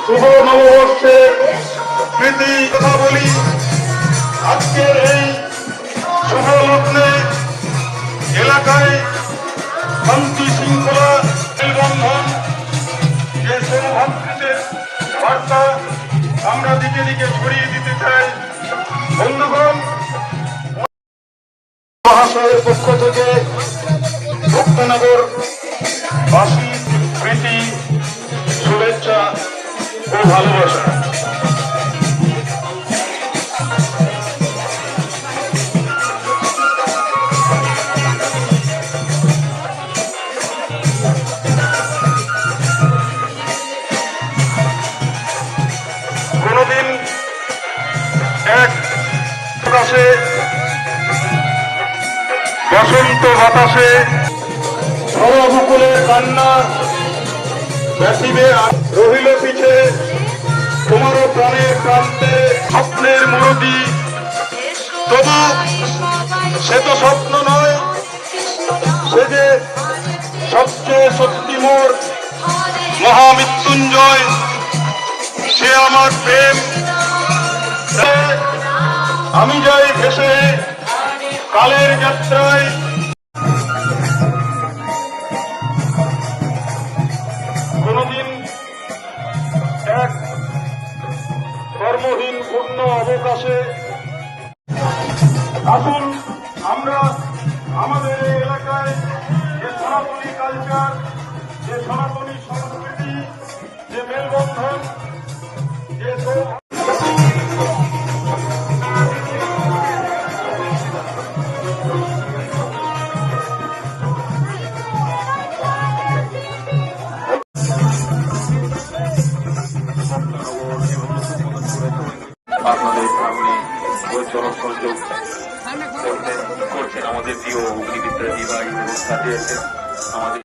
শুভ নববর্ষের প্রীতি কথা বলি। আজকের এই শুভ লগ্নে এলাকায় শান্তি শৃঙ্খলা মেলবন্ধন যে সৌভাতৃত্বের বার্তা আমরা দিকে দিকে ছড়িয়ে দিতে চাই। বন্ধুগণ, মহাশয়ের পক্ষ থেকে ভক্তনগর বাসী প্রীতি, শুভেচ্ছা ও ভালোবাসা। কোনদিন এক প্রকাশে বসন্ত বাতাসে সরবকুলের কান্না ব্যথিবে রহিল পিছে, তোমারও প্রাণের প্রান্তে স্বপ্নের মুরতি। তবু সে তো স্বপ্ন নয়, সে যে সবচেয়ে সত্যি মোর মহামৃত্যুঞ্জয়। সে আমার প্রেম, আমি যাই ভেসে কালের যাত্রায়। কোনদিন এক কর্মহীন পূর্ণ অবকাশে আসুন আমরা আমাদের এই এলাকায় যে সনাতনী কালচার, যে সনাতনী সংস্কৃতি, যে মেলবন্ধন, যে আপনাদের সামনে জনসংযোগ করছেন আমাদের প্রিয় অগ্নিবিদ্যার্থী ভাই এবং সাথে আছেন আমাদের